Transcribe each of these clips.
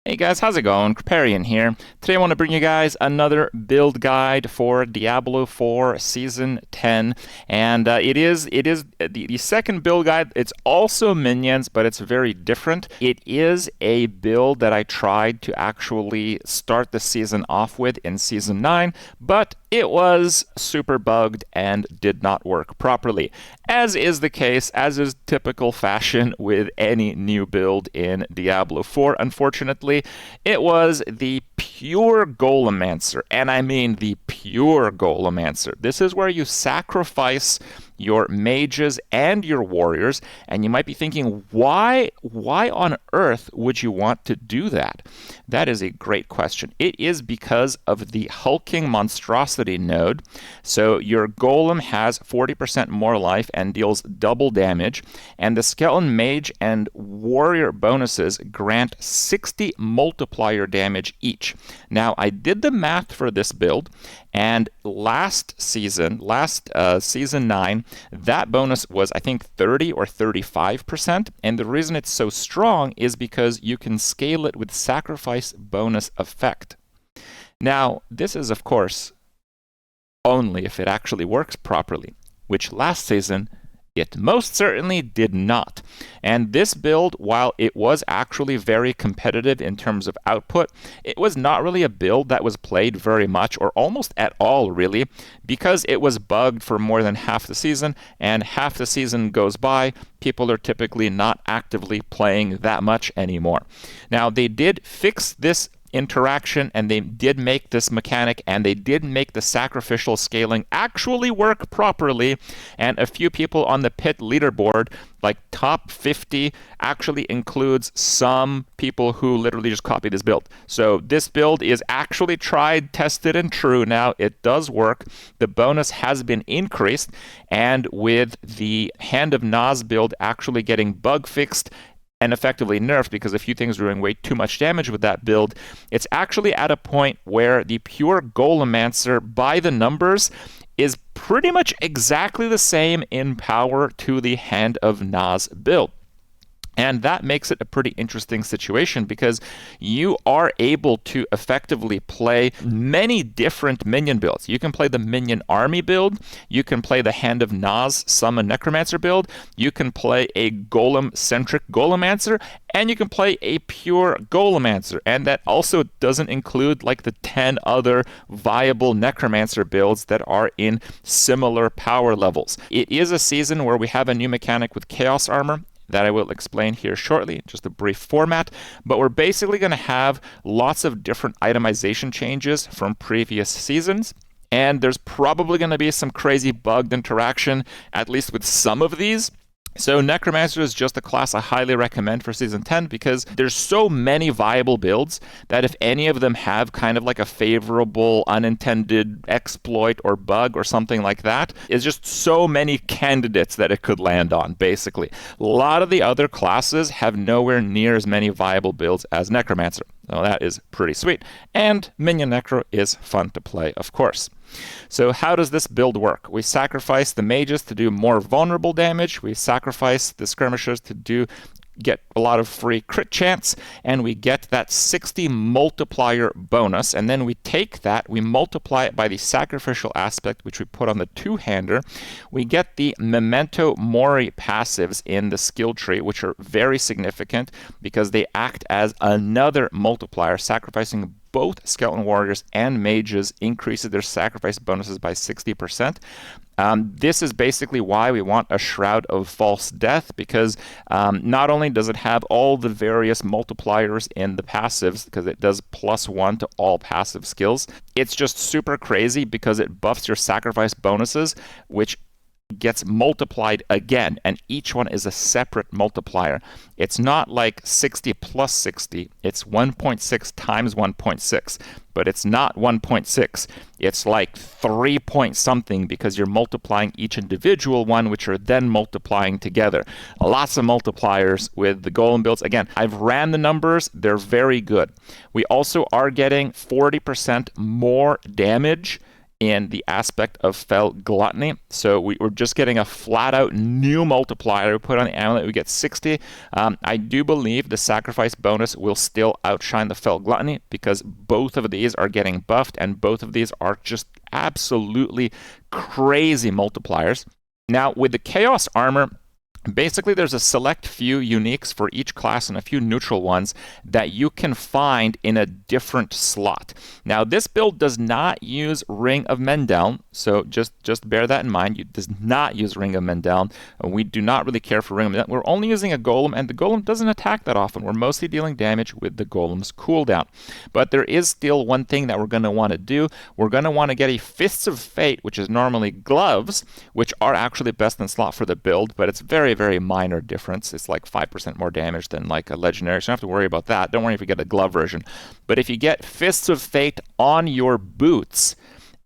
Hey guys, how's it going? KRIPP'S here. Today I want to bring you guys another build guide for Diablo 4 Season 10, and it is the second build guide. It's also minions, but it's very different. It is a build that I tried to actually start the season off with in Season 9, but it was super bugged and did not work properly, as is the case, as is typical fashion with any new build in Diablo 4. Unfortunately, it was the pure Golemancer, and I mean the pure Golemancer. This is where you sacrifice your mages and your warriors, and you might be thinking, why on earth would you want to do that? That is a great question. It is because of the hulking monstrosity node. So your golem has 40% more life and deals double damage, and the skeleton mage and warrior bonuses grant 60 multiplier damage each. Now, I did the math for this build, and last season 9, that bonus was, I think, 30 or 35%. And the reason it's so strong is because you can scale it with sacrifice bonus effect. Now, this is, of course, only if it actually works properly, which last season it most certainly did not. And this build, while it was actually very competitive in terms of output, it was not really a build that was played very much, or almost at all, really, because it was bugged for more than half the season, and half the season goes by, people are typically not actively playing that much anymore. Now, they did fix this interaction, and they did make this mechanic, and they did make the sacrificial scaling actually work properly, and a few people on the pit leaderboard, like top 50, actually includes some people who literally just copied this build. So this build is actually tried, tested, and true now. It does work. The bonus has been increased, and with the Hand of Naz build actually getting bug fixed and effectively nerfed, because a few things were doing way too much damage with that build, it's actually at a point where the pure Golemancer, by the numbers, is pretty much exactly the same in power to the Hand of Naz build. And that makes it a pretty interesting situation, because you are able to effectively play many different minion builds. You can play the minion army build, you can play the Hand of Naz summon necromancer build, you can play a golem-centric Golemancer, and you can play a pure Golemancer. And that also doesn't include like the 10 other viable necromancer builds that are in similar power levels. It is a season where we have a new mechanic with chaos armor that I will explain here shortly, just a brief format. But we're basically going to have lots of different itemization changes from previous seasons. And there's probably going to be some crazy bugged interaction, at least with some of these. So Necromancer is just a class I highly recommend for Season 10, because there's so many viable builds that if any of them have kind of like a favorable unintended exploit or bug or something like that, it's just so many candidates that it could land on, basically. A lot of the other classes have nowhere near as many viable builds as Necromancer. So that is pretty sweet. And Minion Necro is fun to play, of course. So how does this build work? We sacrifice the mages to do more vulnerable damage. We sacrifice the skirmishers to get a lot of free crit chance, and we get that 60 multiplier bonus. And then we take that, we multiply it by the sacrificial aspect, which we put on the two-hander. We get the Memento Mori passives in the skill tree, which are very significant because they act as another multiplier. Sacrificing both skeleton warriors and mages increases their sacrifice bonuses by 60%. This is basically why we want a Shroud of False Death, because not only does it have all the various multipliers in the passives, because it does +1 to all passive skills, it's just super crazy because it buffs your sacrifice bonuses, which gets multiplied again, and each one is a separate multiplier. It's not like 60 plus 60, it's 1.6 times 1.6, but it's not 1.6. It's like 3 point something, because you're multiplying each individual one, which are then multiplying together. Lots of multipliers with the golem builds. Again, I've ran the numbers, they're very good. We also are getting 40% more damage in the aspect of Fel Gluttony. So we're just getting a flat-out new multiplier. We put on the amulet, we get 60. I do believe the sacrifice bonus will still outshine the Fel Gluttony because both of these are getting buffed, and both of these are just absolutely crazy multipliers. Now, with the Chaos Armor, basically, there's a select few uniques for each class and a few neutral ones that you can find in a different slot. Now, this build does not use Ring of Mendel, so just bear that in mind. It does not use Ring of Mendel. We do not really care for Ring of Mendel. We're only using a Golem, and the Golem doesn't attack that often. We're mostly dealing damage with the Golem's cooldown. But there is still one thing that we're going to want to do. We're going to want to get a Fists of Fate, which is normally gloves, which are actually best in slot for the build, but it's very minor difference. It's like 5% more damage than like a legendary, so you don't have to worry about that. Don't worry if you get a glove version. But if you get Fists of Fate on your boots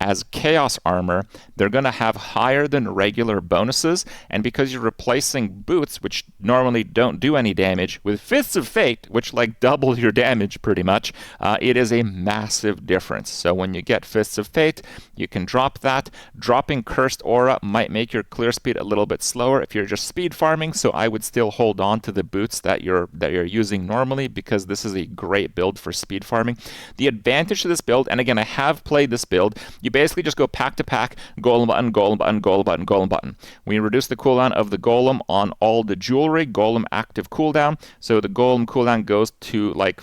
as Chaos Armor, they're going to have higher than regular bonuses, and because you're replacing boots, which normally don't do any damage, with Fists of Fate, which like double your damage pretty much, it is a massive difference. So when you get Fists of Fate, you can drop that. Dropping Cursed Aura might make your clear speed a little bit slower if you're just speed farming, so I would still hold on to the boots that you're using normally, because this is a great build for speed farming. The advantage to this build, and again, I have played this build, you basically just go pack to pack, golem button, golem button, golem button, golem button. We reduce the cooldown of the golem on all the jewelry, golem active cooldown. So the golem cooldown goes to like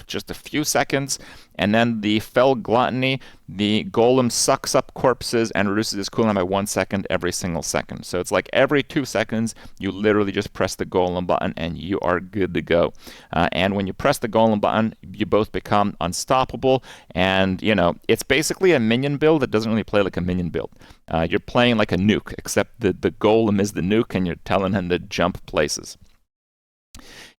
just a few seconds, and then the Fel Gluttony, the golem sucks up corpses and reduces its cooldown by 1 second every single second. So it's like every 2 seconds, you literally just press the golem button and you are good to go. And when you press the golem button, you both become unstoppable. And, you know, it's basically a minion build that doesn't really play like a minion build. You're playing like a nuke, except the golem is the nuke and you're telling him to jump places.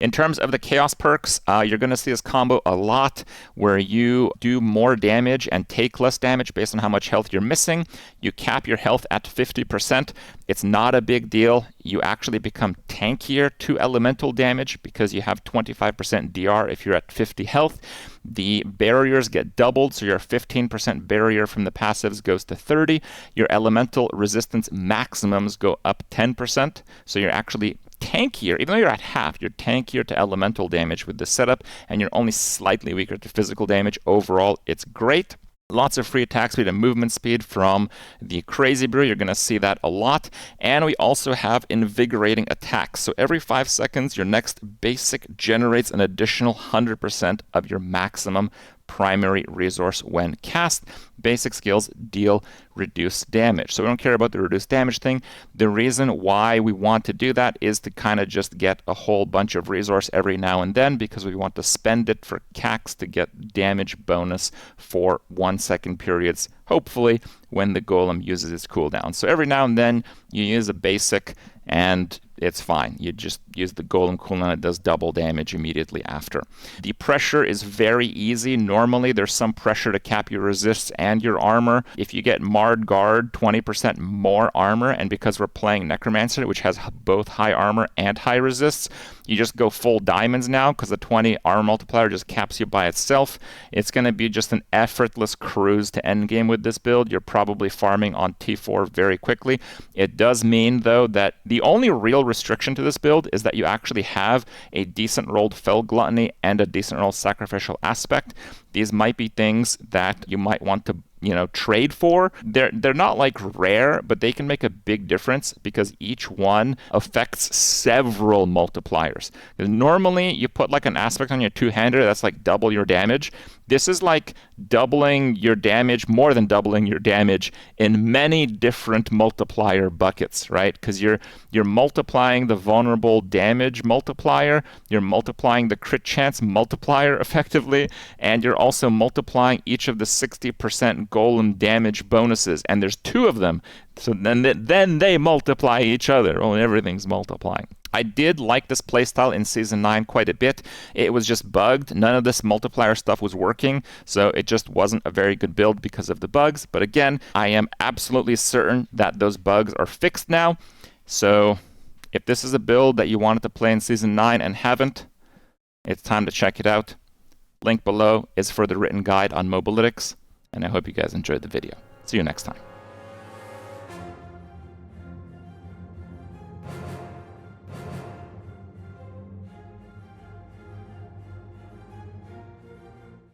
In terms of the Chaos perks, you're going to see this combo a lot where you do more damage and take less damage based on how much health you're missing. You cap your health at 50%. It's not a big deal. You actually become tankier to elemental damage because you have 25% DR if you're at 50 health. The barriers get doubled, so your 15% barrier from the passives goes to 30. Your elemental resistance maximums go up 10%, so you're actually tankier. Even though you're at half, you're tankier to elemental damage with the setup, and you're only slightly weaker to physical damage. Overall, it's great. Lots of free attack speed and movement speed from the Crazy Brew. You're going to see that a lot. And we also have invigorating attacks. So every 5 seconds, your next basic generates an additional 100% of your maximum primary resource when cast. Basic skills deal reduced damage. So we don't care about the reduced damage thing. The reason why we want to do that is to kind of just get a whole bunch of resource every now and then, because we want to spend it for CACs to get damage bonus for 1 second periods, hopefully when the golem uses its cooldown. So every now and then you use a basic and it's fine. You just use the golem cooldown, it does double damage immediately after. The pressure is very easy. Normally there's some pressure to cap your resists and your armor. If you get Marred Guard, 20% more armor, and because we're playing Necromancer, which has both high armor and high resists, you just go full diamonds now because the 20 armor multiplier just caps you by itself. It's going to be just an effortless cruise to endgame with this build. You're probably farming on T4 very quickly. It does mean, though, that the only real restriction to this build is that you actually have a decent rolled Fel Gluttony and a decent rolled Sacrificial Aspect. These might be things that you might want to, trade for. They're not like rare, but they can make a big difference because each one affects several multipliers. Normally, you put like an aspect on your two-hander, that's like double your damage. This is like doubling your damage, more than doubling your damage in many different multiplier buckets, right? Because you're multiplying the vulnerable damage multiplier, you're multiplying the crit chance multiplier effectively, and you're also multiplying each of the 60% golem damage bonuses, and there's 2 of them, so then they multiply each other. Well, everything's multiplying. I did like this playstyle in Season 9 quite a bit. It was just bugged. None of this multiplier stuff was working, so it just wasn't a very good build because of the bugs. But again, I am absolutely certain that those bugs are fixed now. So if this is a build that you wanted to play in Season 9 and haven't, it's time to check it out. Link below is for the written guide on Mobalytics, and I hope you guys enjoyed the video. See you next time.